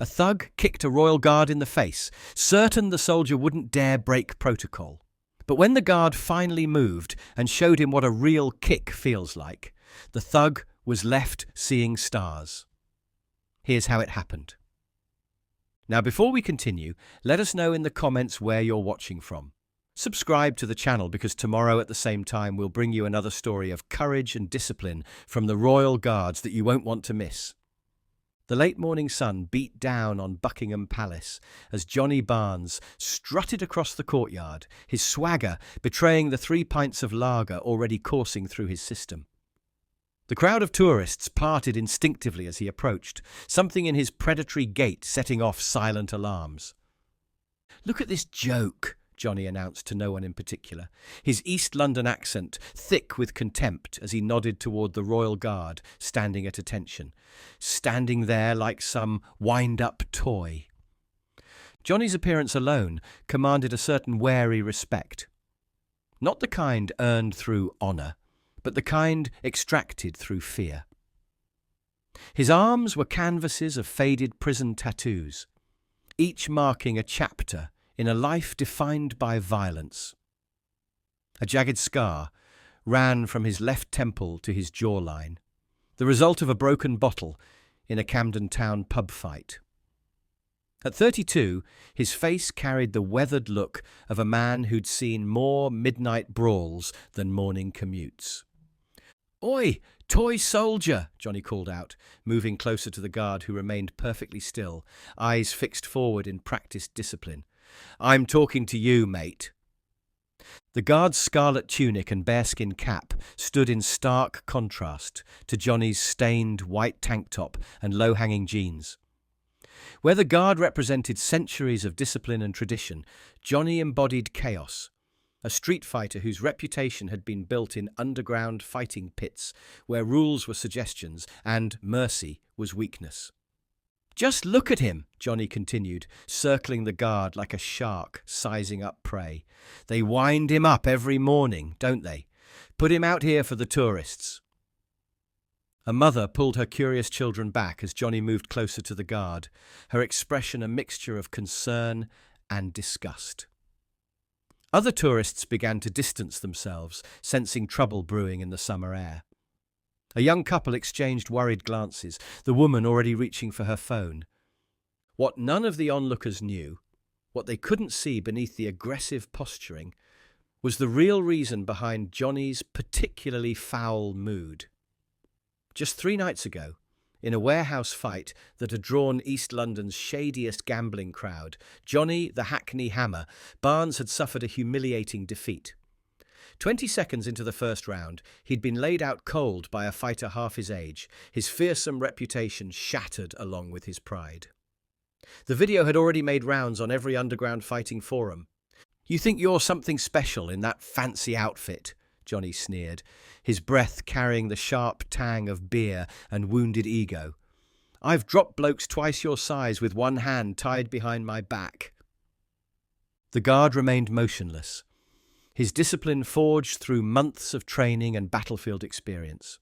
A thug kicked a royal guard in the face, certain the soldier wouldn't dare break protocol. But when the guard finally moved and showed him what a real kick feels like, the thug was left seeing stars. Here's how it happened. Now, before we continue, let us know in the comments where you're watching from. Subscribe to the channel because tomorrow at the same time we'll bring you another story of courage and discipline from the royal guards that you won't want to miss. The late morning sun beat down on Buckingham Palace as Johnny Barnes strutted across the courtyard, his swagger betraying the 3 pints of lager already coursing through his system. The crowd of tourists parted instinctively as he approached, something in his predatory gait setting off silent alarms. "Look at this joke," Johnny announced to no one in particular, his East London accent thick with contempt as he nodded toward the royal guard standing at attention, standing there like some wind-up toy. Johnny's appearance alone commanded a certain wary respect. Not the kind earned through honour, but the kind extracted through fear. His arms were canvases of faded prison tattoos, each marking a chapter in a life defined by violence. A jagged scar ran from his left temple to his jawline, the result of a broken bottle in a Camden Town pub fight. At 32, his face carried the weathered look of a man who'd seen more midnight brawls than morning commutes. "Oi, toy soldier!" Johnny called out, moving closer to the guard who remained perfectly still, eyes fixed forward in practiced discipline. "I'm talking to you, mate." The guard's scarlet tunic and bearskin cap stood in stark contrast to Johnny's stained white tank top and low-hanging jeans. Where the guard represented centuries of discipline and tradition, Johnny embodied chaos, a street fighter whose reputation had been built in underground fighting pits where rules were suggestions and mercy was weakness. "Just look at him," Johnny continued, circling the guard like a shark sizing up prey. "They wind him up every morning, don't they? Put him out here for the tourists." A mother pulled her curious children back as Johnny moved closer to the guard, her expression a mixture of concern and disgust. Other tourists began to distance themselves, sensing trouble brewing in the summer air. A young couple exchanged worried glances, the woman already reaching for her phone. What none of the onlookers knew, what they couldn't see beneath the aggressive posturing, was the real reason behind Johnny's particularly foul mood. Just 3 nights ago, in a warehouse fight that had drawn East London's shadiest gambling crowd, Johnny the Hackney Hammer, Barnes had suffered a humiliating defeat. 20 seconds into the first round, he'd been laid out cold by a fighter half his age, his fearsome reputation shattered along with his pride. The video had already made rounds on every underground fighting forum. "You think you're something special in that fancy outfit?" Johnny sneered, his breath carrying the sharp tang of beer and wounded ego. "I've dropped blokes twice your size with one hand tied behind my back." The guard remained motionless, his discipline forged through months of training and battlefield experience.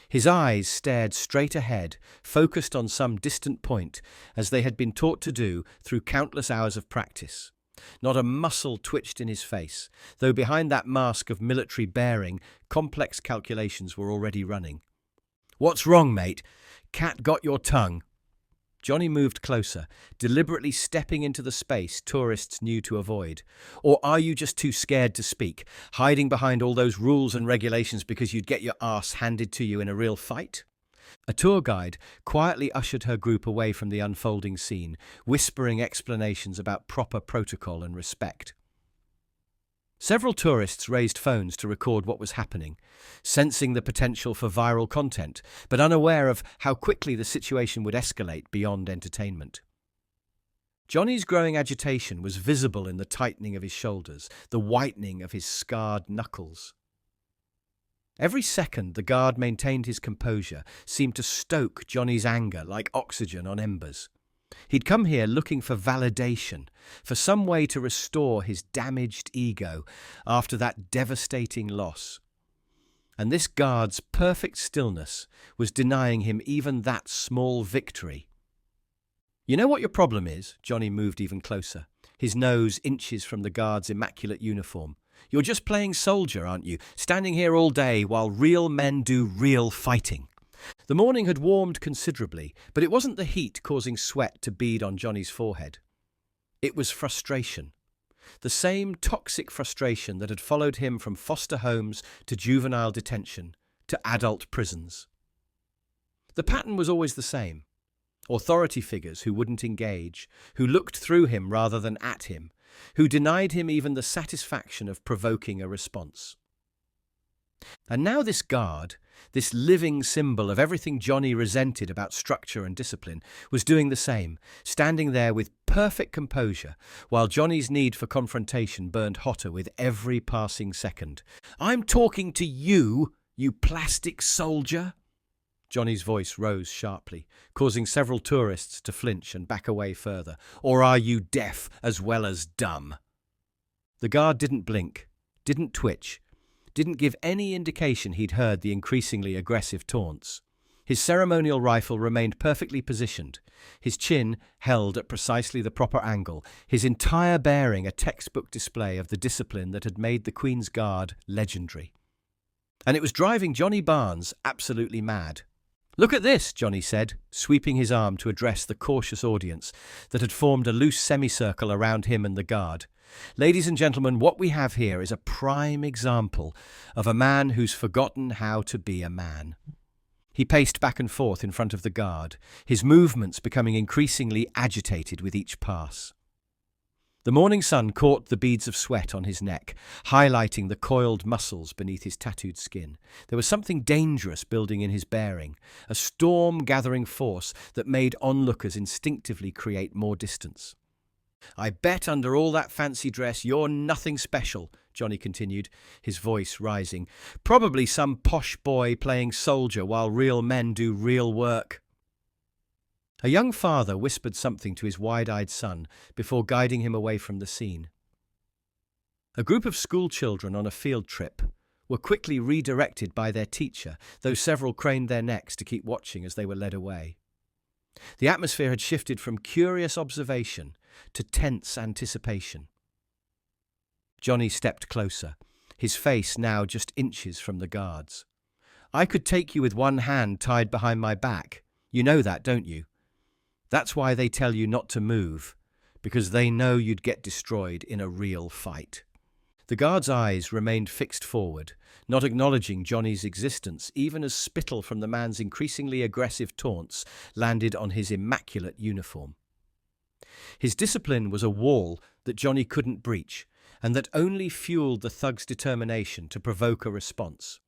His eyes stared straight ahead, focused on some distant point, as they had been taught to do through countless hours of practice. Not a muscle twitched in his face, though behind that mask of military bearing, complex calculations were already running. "What's wrong, mate? Cat got your tongue?" Johnny moved closer, deliberately stepping into the space tourists knew to avoid. "Or are you just too scared to speak, hiding behind all those rules and regulations because you'd get your arse handed to you in a real fight?" A tour guide quietly ushered her group away from the unfolding scene, whispering explanations about proper protocol and respect. Several tourists raised phones to record what was happening, sensing the potential for viral content, but unaware of how quickly the situation would escalate beyond entertainment. Johnny's growing agitation was visible in the tightening of his shoulders, the whitening of his scarred knuckles. Every second the guard maintained his composure seemed to stoke Johnny's anger like oxygen on embers. He'd come here looking for validation, for some way to restore his damaged ego after that devastating loss. And this guard's perfect stillness was denying him even that small victory. You know what your problem is? Johnny moved even closer, his nose inches from the guard's immaculate uniform. You're just playing soldier, aren't you? Standing here all day while real men do real fighting. The morning had warmed considerably, but it wasn't the heat causing sweat to bead on Johnny's forehead. It was frustration. The same toxic frustration that had followed him from foster homes to juvenile detention to adult prisons. The pattern was always the same. Authority figures who wouldn't engage, who looked through him rather than at him, who denied him even the satisfaction of provoking a response. And now this guard, this living symbol of everything Johnny resented about structure and discipline, was doing the same, standing there with perfect composure, while Johnny's need for confrontation burned hotter with every passing second. "I'm talking to you, you plastic soldier!" Johnny's voice rose sharply, causing several tourists to flinch and back away further. "Or are you deaf as well as dumb?" The guard didn't blink, didn't twitch, didn't give any indication he'd heard the increasingly aggressive taunts. His ceremonial rifle remained perfectly positioned, his chin held at precisely the proper angle, his entire bearing a textbook display of the discipline that had made the Queen's Guard legendary. And it was driving Johnny Barnes absolutely mad. "Look at this," Johnny said, sweeping his arm to address the cautious audience that had formed a loose semicircle around him and the guard. "Ladies and gentlemen, what we have here is a prime example of a man who's forgotten how to be a man." He paced back and forth in front of the guard, his movements becoming increasingly agitated with each pass. The morning sun caught the beads of sweat on his neck, highlighting the coiled muscles beneath his tattooed skin. There was something dangerous building in his bearing, a storm-gathering force that made onlookers instinctively create more distance. "I bet under all that fancy dress you're nothing special," Johnny continued, his voice rising. "Probably some posh boy playing soldier while real men do real work." A young father whispered something to his wide-eyed son before guiding him away from the scene. A group of school children on a field trip were quickly redirected by their teacher, though several craned their necks to keep watching as they were led away. The atmosphere had shifted from curious observation to tense anticipation. Johnny stepped closer, his face now just inches from the guards. "I could take you with one hand tied behind my back. You know that, don't you? That's why they tell you not to move, because they know you'd get destroyed in a real fight." The guard's eyes remained fixed forward, not acknowledging Johnny's existence, even as spittle from the man's increasingly aggressive taunts landed on his immaculate uniform. His discipline was a wall that Johnny couldn't breach, and that only fueled the thug's determination to provoke a response.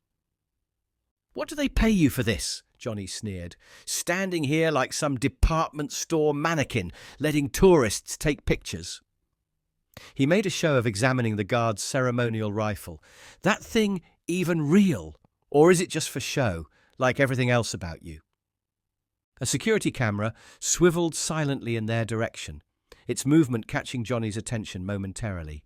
"What do they pay you for this?" Johnny sneered. "Standing here like some department store mannequin, letting tourists take pictures." He made a show of examining the guard's ceremonial rifle. "That thing even real? Or is it just for show, like everything else about you?" A security camera swiveled silently in their direction, its movement catching Johnny's attention momentarily.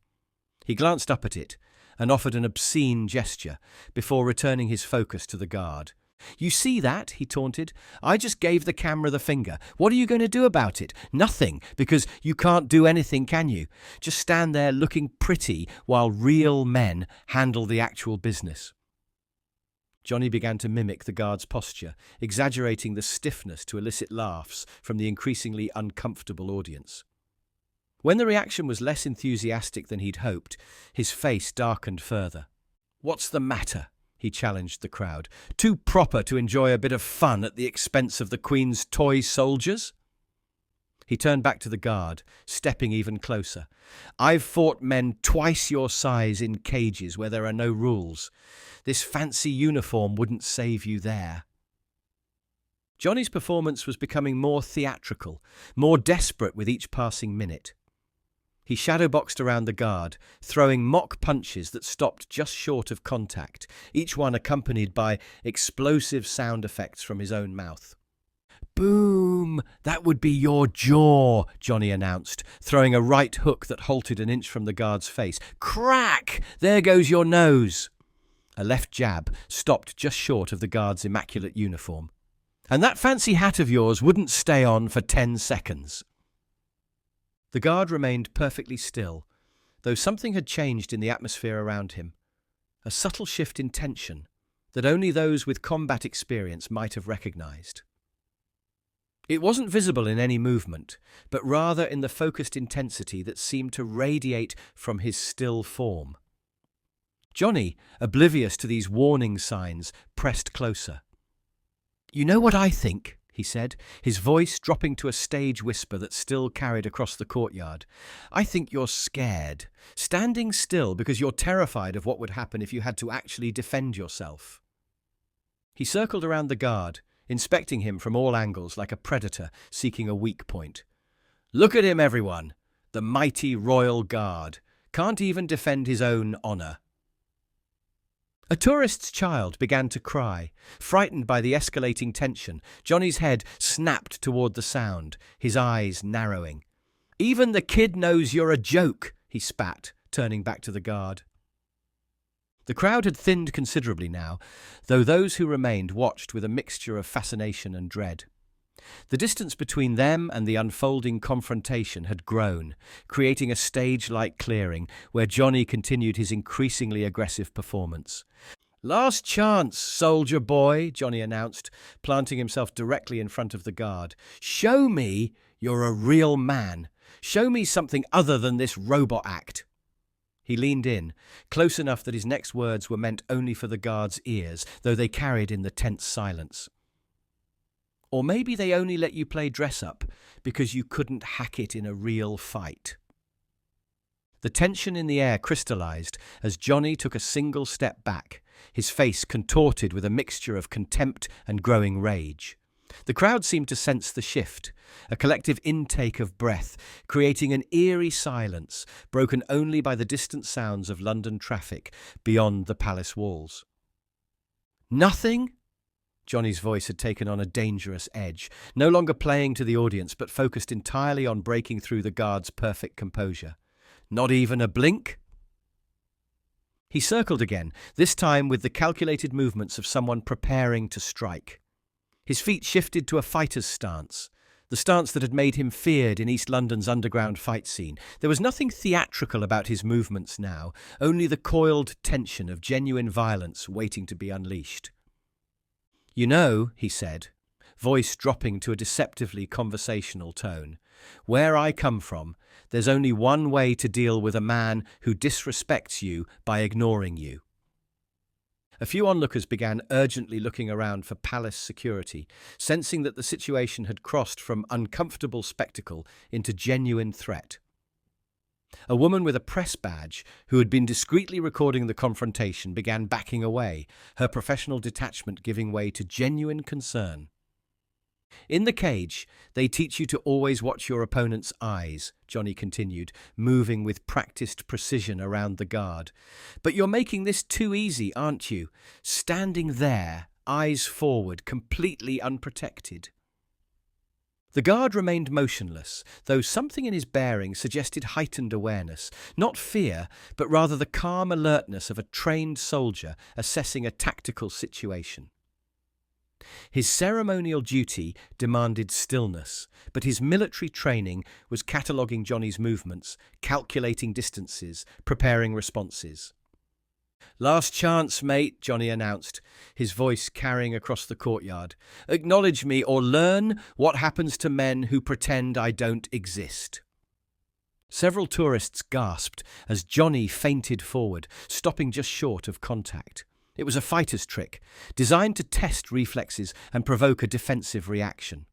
He glanced up at it and offered an obscene gesture before returning his focus to the guard. "You see that?" he taunted. "I just gave the camera the finger. What are you going to do about it? Nothing, because you can't do anything, can you? Just stand there looking pretty while real men handle the actual business." Johnny began to mimic the guard's posture, exaggerating the stiffness to elicit laughs from the increasingly uncomfortable audience. When the reaction was less enthusiastic than he'd hoped, his face darkened further. "What's the matter?" he challenged the crowd. "Too proper to enjoy a bit of fun at the expense of the Queen's toy soldiers?" He turned back to the guard, stepping even closer. "I've fought men twice your size in cages where there are no rules. This fancy uniform wouldn't save you there." Johnny's performance was becoming more theatrical, more desperate with each passing minute. He shadowboxed around the guard, throwing mock punches that stopped just short of contact, each one accompanied by explosive sound effects from his own mouth. "Boom! That would be your jaw," Johnny announced, throwing a right hook that halted an inch from the guard's face. "Crack! There goes your nose!" A left jab stopped just short of the guard's immaculate uniform. And that fancy hat of yours wouldn't stay on for 10 seconds. The guard remained perfectly still, though something had changed in the atmosphere around him. A subtle shift in tension that only those with combat experience might have recognized. It wasn't visible in any movement, but rather in the focused intensity that seemed to radiate from his still form. Johnny, oblivious to these warning signs, pressed closer. "You know what I think?" he said, his voice dropping to a stage whisper that still carried across the courtyard. "I think you're scared, standing still because you're terrified of what would happen if you had to actually defend yourself." He circled around the guard, inspecting him from all angles like a predator seeking a weak point. "Look at him, everyone! The mighty royal guard. Can't even defend his own honor." A tourist's child began to cry. Frightened by the escalating tension, Johnny's head snapped toward the sound, his eyes narrowing. "Even the kid knows you're a joke," he spat, turning back to the guard. The crowd had thinned considerably now, though those who remained watched with a mixture of fascination and dread. The distance between them and the unfolding confrontation had grown, creating a stage-like clearing where Johnny continued his increasingly aggressive performance. "Last chance, soldier boy," Johnny announced, planting himself directly in front of the guard. "Show me you're a real man. Show me something other than this robot act." He leaned in, close enough that his next words were meant only for the guard's ears, though they carried in the tense silence. "Or maybe they only let you play dress-up because you couldn't hack it in a real fight." The tension in the air crystallized as Johnny took a single step back, his face contorted with a mixture of contempt and growing rage. The crowd seemed to sense the shift, a collective intake of breath, creating an eerie silence broken only by the distant sounds of London traffic beyond the palace walls. "Nothing?" Johnny's voice had taken on a dangerous edge, no longer playing to the audience but focused entirely on breaking through the guard's perfect composure. "Not even a blink?" He circled again, this time with the calculated movements of someone preparing to strike. His feet shifted to a fighter's stance, the stance that had made him feared in East London's underground fight scene. There was nothing theatrical about his movements now, only the coiled tension of genuine violence waiting to be unleashed. "You know," he said, voice dropping to a deceptively conversational tone, "where I come from, there's only one way to deal with a man who disrespects you by ignoring you." A few onlookers began urgently looking around for palace security, sensing that the situation had crossed from uncomfortable spectacle into genuine threat. A woman with a press badge, who had been discreetly recording the confrontation, began backing away, her professional detachment giving way to genuine concern. "In the cage, they teach you to always watch your opponent's eyes," Johnny continued, moving with practiced precision around the guard. "But you're making this too easy, aren't you? Standing there, eyes forward, completely unprotected." The guard remained motionless, though something in his bearing suggested heightened awareness, not fear, but rather the calm alertness of a trained soldier assessing a tactical situation. His ceremonial duty demanded stillness, but his military training was cataloguing Johnny's movements, calculating distances, preparing responses. "Last chance, mate," Johnny announced, his voice carrying across the courtyard. "Acknowledge me or learn what happens to men who pretend I don't exist." Several tourists gasped as Johnny feinted forward, stopping just short of contact. It was a fighter's trick, designed to test reflexes and provoke a defensive reaction.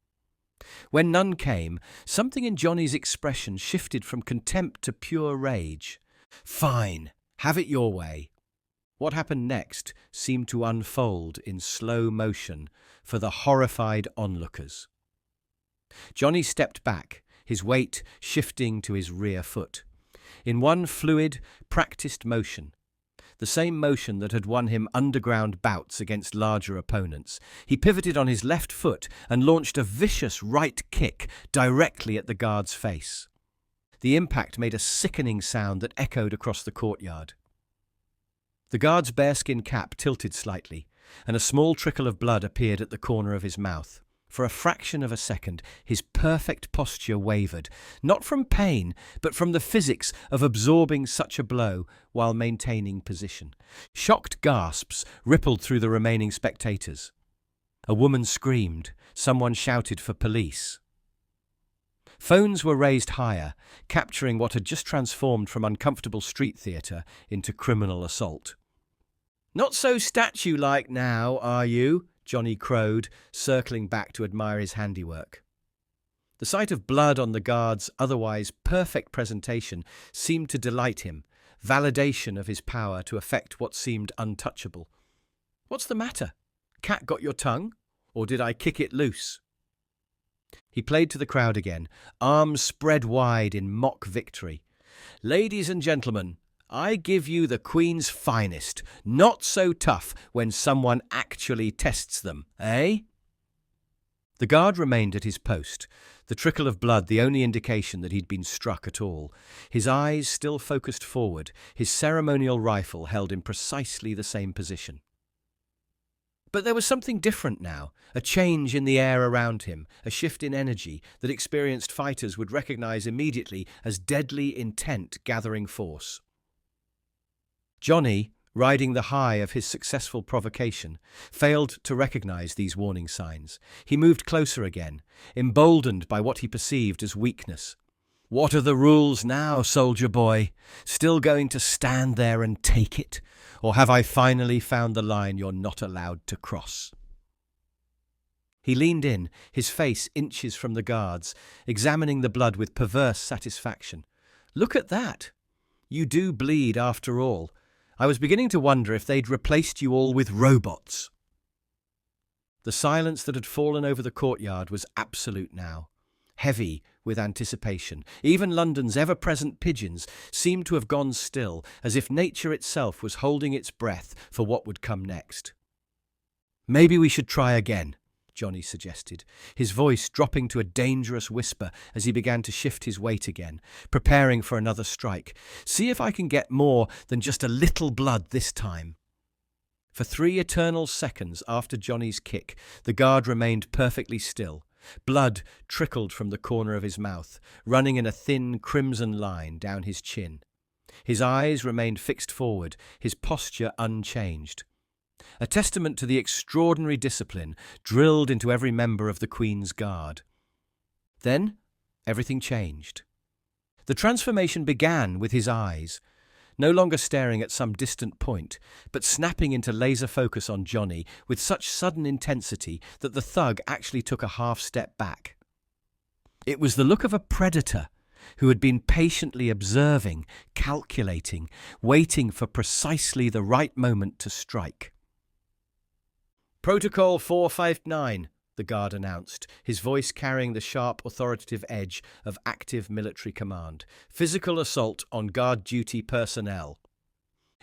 When none came, something in Johnny's expression shifted from contempt to pure rage. "Fine, have it your way." What happened next seemed to unfold in slow motion for the horrified onlookers. Johnny stepped back, his weight shifting to his rear foot. In one fluid, practiced motion, the same motion that had won him underground bouts against larger opponents, he pivoted on his left foot and launched a vicious right kick directly at the guard's face. The impact made a sickening sound that echoed across the courtyard. The guard's bearskin cap tilted slightly, and a small trickle of blood appeared at the corner of his mouth. For a fraction of a second, his perfect posture wavered, not from pain, but from the physics of absorbing such a blow while maintaining position. Shocked gasps rippled through the remaining spectators. A woman screamed. Someone shouted for police. Phones were raised higher, capturing what had just transformed from uncomfortable street theatre into criminal assault. "Not so statue-like now, are you?" Johnny crowed, circling back to admire his handiwork. The sight of blood on the guard's otherwise perfect presentation seemed to delight him, validation of his power to affect what seemed untouchable. "What's the matter? Cat got your tongue? Or did I kick it loose?" He played to the crowd again, arms spread wide in mock victory. "Ladies and gentlemen, I give you the Queen's finest. Not so tough when someone actually tests them, eh?" The guard remained at his post, the trickle of blood the only indication that he'd been struck at all. His eyes still focused forward, his ceremonial rifle held in precisely the same position. But there was something different now, a change in the air around him, a shift in energy that experienced fighters would recognize immediately as deadly intent gathering force. Johnny, riding the high of his successful provocation, failed to recognize these warning signs. He moved closer again, emboldened by what he perceived as weakness. "What are the rules now, soldier boy? Still going to stand there and take it? Or have I finally found the line you're not allowed to cross?" He leaned in, his face inches from the guards, examining the blood with perverse satisfaction. "Look at that! You do bleed after all. I was beginning to wonder if they'd replaced you all with robots." The silence that had fallen over the courtyard was absolute now, heavy with anticipation. Even London's ever-present pigeons seemed to have gone still, as if nature itself was holding its breath for what would come next. "Maybe we should try again," Johnny suggested, his voice dropping to a dangerous whisper as he began to shift his weight again, preparing for another strike. "See if I can get more than just a little blood this time." For 3 eternal seconds after Johnny's kick, the guard remained perfectly still. Blood trickled from the corner of his mouth, running in a thin crimson line down his chin. His eyes remained fixed forward, his posture unchanged. A testament to the extraordinary discipline drilled into every member of the Queen's Guard. Then, everything changed. The transformation began with his eyes, no longer staring at some distant point, but snapping into laser focus on Johnny with such sudden intensity that the thug actually took a half-step back. It was the look of a predator who had been patiently observing, calculating, waiting for precisely the right moment to strike. "Protocol 459, the guard announced, his voice carrying the sharp, authoritative edge of active military command. "Physical assault on guard duty personnel."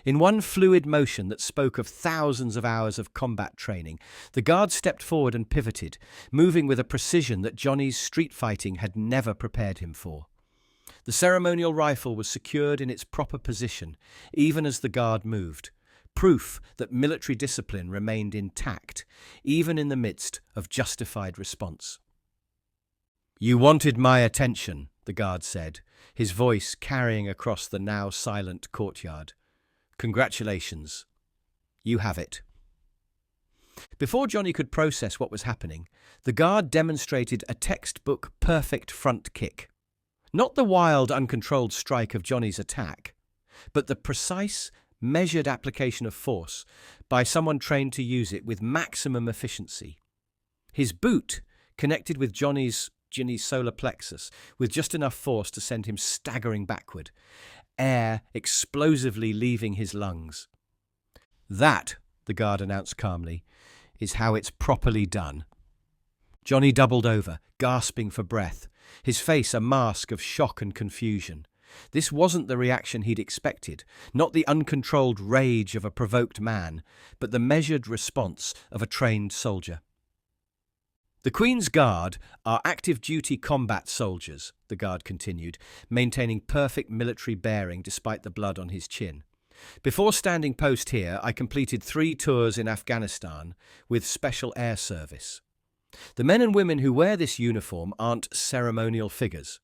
In one fluid motion that spoke of thousands of hours of combat training, the guard stepped forward and pivoted, moving with a precision that Johnny's street fighting had never prepared him for. The ceremonial rifle was secured in its proper position, even as the guard moved. Proof that military discipline remained intact, even in the midst of justified response. "You wanted my attention," the guard said, his voice carrying across the now silent courtyard. "Congratulations. You have it." Before Johnny could process what was happening, the guard demonstrated a textbook perfect front kick. Not the wild, uncontrolled strike of Johnny's attack, but the precise, measured application of force by someone trained to use it with maximum efficiency. His boot connected with Johnny's solar plexus with just enough force to send him staggering backward, air explosively leaving his lungs. "That," the guard announced calmly, "is how it's properly done." Johnny doubled over, gasping for breath, his face a mask of shock and confusion. This wasn't the reaction he'd expected, not the uncontrolled rage of a provoked man, but the measured response of a trained soldier. "The Queen's Guard are active-duty combat soldiers," the guard continued, maintaining perfect military bearing despite the blood on his chin. Before standing post here, I completed 3 tours in Afghanistan with Special Air Service. The men and women who wear this uniform aren't ceremonial figures.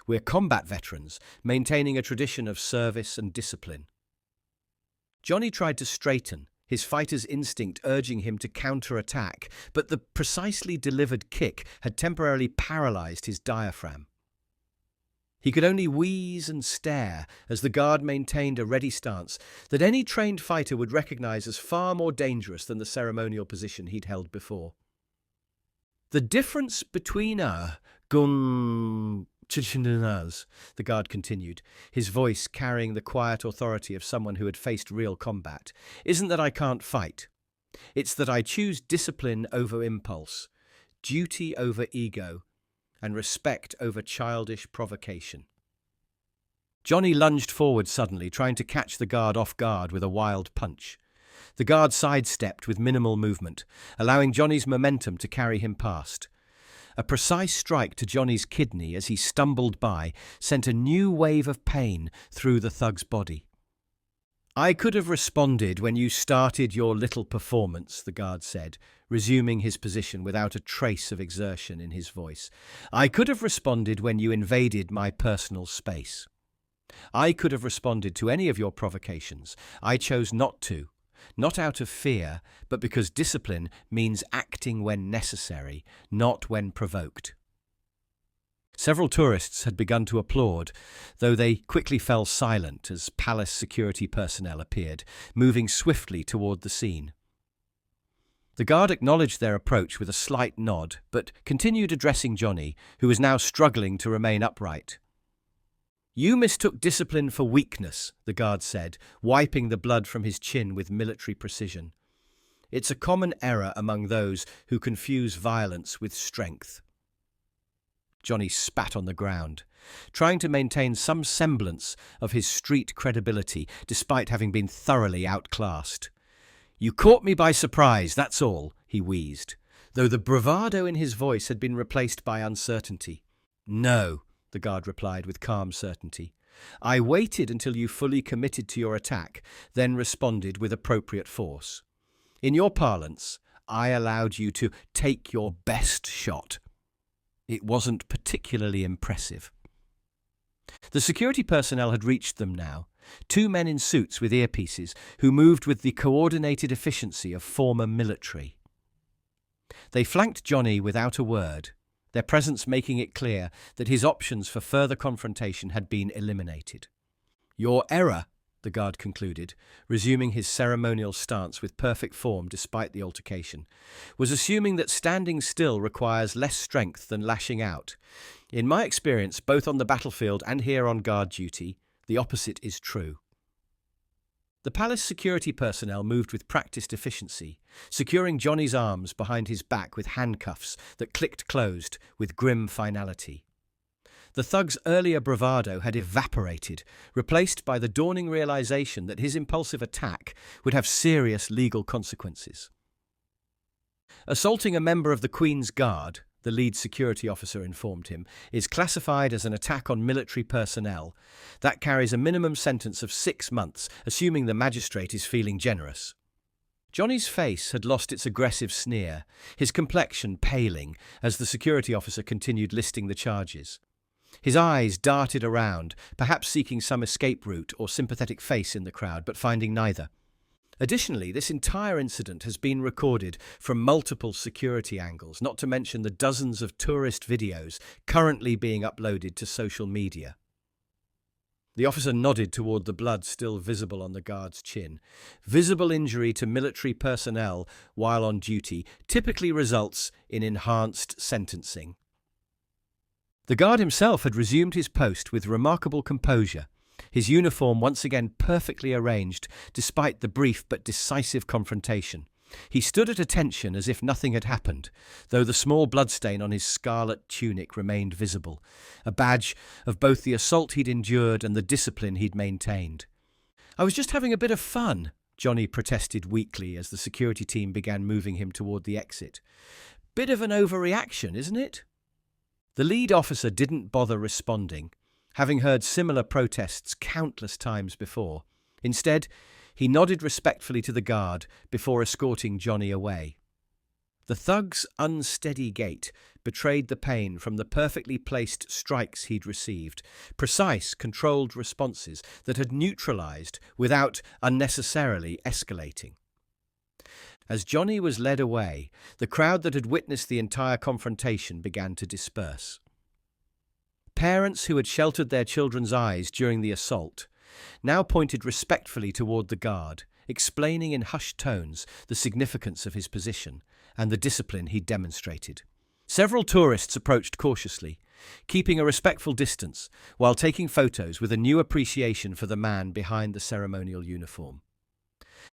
We're combat veterans, maintaining a tradition of service and discipline. Johnny tried to straighten, his fighter's instinct urging him to counter-attack, but the precisely delivered kick had temporarily paralyzed his diaphragm. He could only wheeze and stare as the guard maintained a ready stance that any trained fighter would recognize as far more dangerous than the ceremonial position he'd held before. The difference between gun Chichinaz, the guard continued, his voice carrying the quiet authority of someone who had faced real combat, isn't that I can't fight. It's that I choose discipline over impulse, duty over ego, and respect over childish provocation. Johnny lunged forward suddenly, trying to catch the guard off guard with a wild punch. The guard sidestepped with minimal movement, allowing Johnny's momentum to carry him past. A precise strike to Johnny's kidney as he stumbled by sent a new wave of pain through the thug's body. I could have responded when you started your little performance, the guard said, resuming his position without a trace of exertion in his voice. I could have responded when you invaded my personal space. I could have responded to any of your provocations. I chose not to. Not out of fear, but because discipline means acting when necessary, not when provoked. Several tourists had begun to applaud, though they quickly fell silent as palace security personnel appeared, moving swiftly toward the scene. The guard acknowledged their approach with a slight nod, but continued addressing Johnny, who was now struggling to remain upright. You mistook discipline for weakness, the guard said, wiping the blood from his chin with military precision. It's a common error among those who confuse violence with strength. Johnny spat on the ground, trying to maintain some semblance of his street credibility despite having been thoroughly outclassed. You caught me by surprise, that's all, he wheezed, though the bravado in his voice had been replaced by uncertainty. No, the guard replied with calm certainty. I waited until you fully committed to your attack, then responded with appropriate force. In your parlance, I allowed you to take your best shot. It wasn't particularly impressive. The security personnel had reached them now, 2 men in suits with earpieces who moved with the coordinated efficiency of former military. They flanked Johnny without a word, their presence making it clear that his options for further confrontation had been eliminated. Your error, the guard concluded, resuming his ceremonial stance with perfect form despite the altercation, was assuming that standing still requires less strength than lashing out. In my experience, both on the battlefield and here on guard duty, the opposite is true. The palace security personnel moved with practiced efficiency, securing Johnny's arms behind his back with handcuffs that clicked closed with grim finality. The thug's earlier bravado had evaporated, replaced by the dawning realization that his impulsive attack would have serious legal consequences. Assaulting a member of the Queen's Guard, the lead security officer informed him, is classified as an attack on military personnel. That carries a minimum sentence of 6 months, assuming the magistrate is feeling generous. Johnny's face had lost its aggressive sneer, his complexion paling as the security officer continued listing the charges. His eyes darted around, perhaps seeking some escape route or sympathetic face in the crowd, but finding neither. Additionally, this entire incident has been recorded from multiple security angles, not to mention the dozens of tourist videos currently being uploaded to social media. The officer nodded toward the blood still visible on the guard's chin. Visible injury to military personnel while on duty typically results in enhanced sentencing. The guard himself had resumed his post with remarkable composure, his uniform once again perfectly arranged despite the brief but decisive confrontation. He stood at attention as if nothing had happened, though the small bloodstain on his scarlet tunic remained visible, a badge of both the assault he'd endured and the discipline he'd maintained. I was just having a bit of fun, Johnny protested weakly as the security team began moving him toward the exit. Bit of an overreaction, isn't it? The lead officer didn't bother responding, having heard similar protests countless times before. Instead, he nodded respectfully to the guard before escorting Johnny away. The thug's unsteady gait betrayed the pain from the perfectly placed strikes he'd received, precise, controlled responses that had neutralized without unnecessarily escalating. As Johnny was led away, the crowd that had witnessed the entire confrontation began to disperse. Parents who had sheltered their children's eyes during the assault now pointed respectfully toward the guard, explaining in hushed tones the significance of his position and the discipline he'd demonstrated. Several tourists approached cautiously, keeping a respectful distance while taking photos with a new appreciation for the man behind the ceremonial uniform.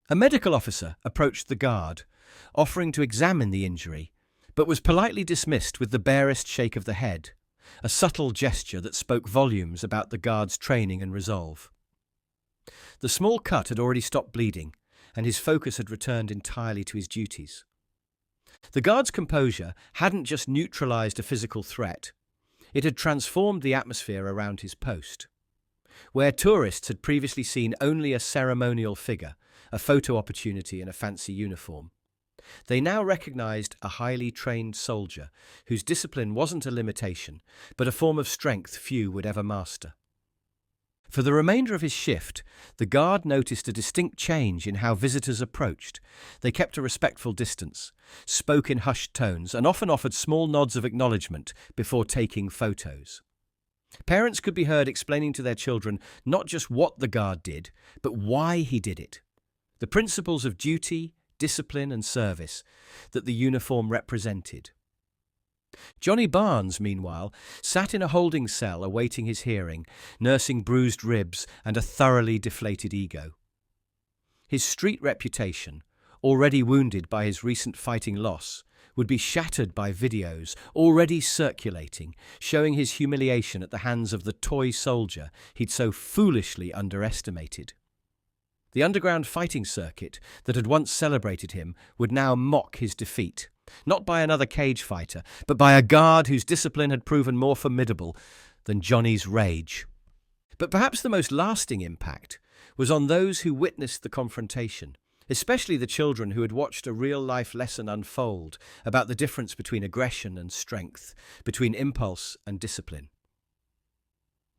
A medical officer approached the guard, offering to examine the injury, but was politely dismissed with the barest shake of the head, a subtle gesture that spoke volumes about the guard's training and resolve. The small cut had already stopped bleeding, and his focus had returned entirely to his duties. The guard's composure hadn't just neutralized a physical threat, it had transformed the atmosphere around his post. Where tourists had previously seen only a ceremonial figure, a photo opportunity in a fancy uniform, they now recognized a highly trained soldier whose discipline wasn't a limitation, but a form of strength few would ever master. For the remainder of his shift, the guard noticed a distinct change in how visitors approached. They kept a respectful distance, spoke in hushed tones, and often offered small nods of acknowledgement before taking photos. Parents could be heard explaining to their children not just what the guard did, but why he did it. The principles of duty, discipline, and service that the uniform represented. Johnny Barnes, meanwhile, sat in a holding cell awaiting his hearing, nursing bruised ribs and a thoroughly deflated ego. His street reputation, already wounded by his recent fighting loss, would be shattered by videos already circulating, showing his humiliation at the hands of the toy soldier he'd so foolishly underestimated. The underground fighting circuit that had once celebrated him would now mock his defeat, not by another cage fighter, but by a guard whose discipline had proven more formidable than Johnny's rage. But perhaps the most lasting impact was on those who witnessed the confrontation, especially the children who had watched a real-life lesson unfold about the difference between aggression and strength, between impulse and discipline.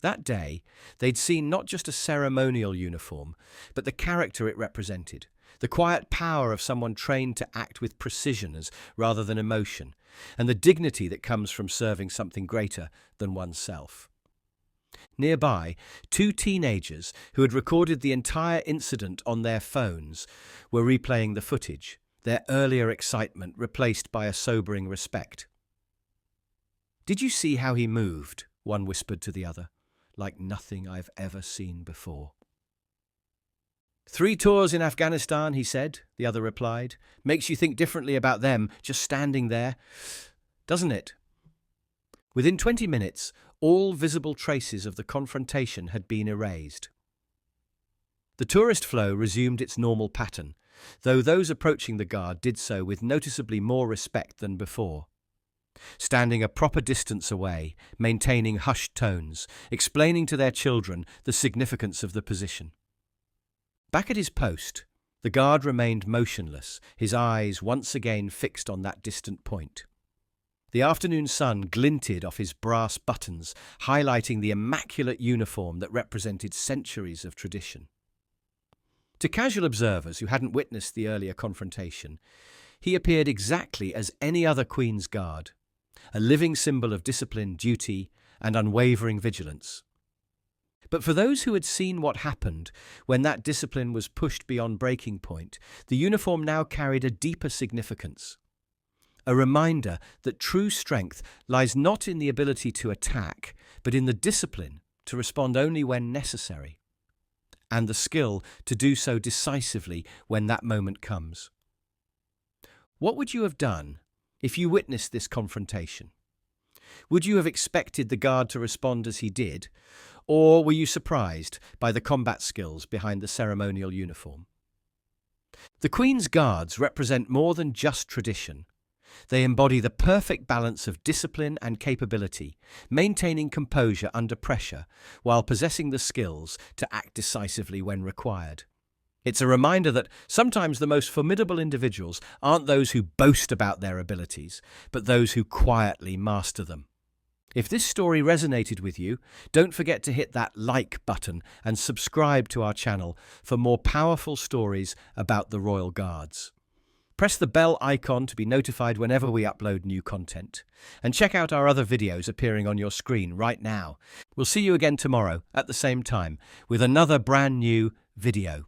That day, they'd seen not just a ceremonial uniform, but the character it represented, the quiet power of someone trained to act with precision rather than emotion, and the dignity that comes from serving something greater than oneself. Nearby, two teenagers who had recorded the entire incident on their phones were replaying the footage, their earlier excitement replaced by a sobering respect. "Did you see how he moved?" one whispered to the other. "Like nothing I've ever seen before." "3 tours in Afghanistan," he said, the other replied. "Makes you think differently about them, just standing there, doesn't it?" Within 20 minutes, all visible traces of the confrontation had been erased. The tourist flow resumed its normal pattern, though those approaching the guard did so with noticeably more respect than before. Standing a proper distance away, maintaining hushed tones, explaining to their children the significance of the position. Back at his post, the guard remained motionless, his eyes once again fixed on that distant point. The afternoon sun glinted off his brass buttons, highlighting the immaculate uniform that represented centuries of tradition. To casual observers who hadn't witnessed the earlier confrontation, he appeared exactly as any other Queen's Guard, a living symbol of discipline, duty, and unwavering vigilance. But for those who had seen what happened when that discipline was pushed beyond breaking point, the uniform now carried a deeper significance. A reminder that true strength lies not in the ability to attack, but in the discipline to respond only when necessary, and the skill to do so decisively when that moment comes. What would you have done if you witnessed this confrontation? Would you have expected the guard to respond as he did, or were you surprised by the combat skills behind the ceremonial uniform? The Queen's Guards represent more than just tradition. They embody the perfect balance of discipline and capability, maintaining composure under pressure while possessing the skills to act decisively when required. It's a reminder that sometimes the most formidable individuals aren't those who boast about their abilities, but those who quietly master them. If this story resonated with you, don't forget to hit that like button and subscribe to our channel for more powerful stories about the Royal Guards. Press the bell icon to be notified whenever we upload new content. And check out our other videos appearing on your screen right now. We'll see you again tomorrow at the same time with another brand new video.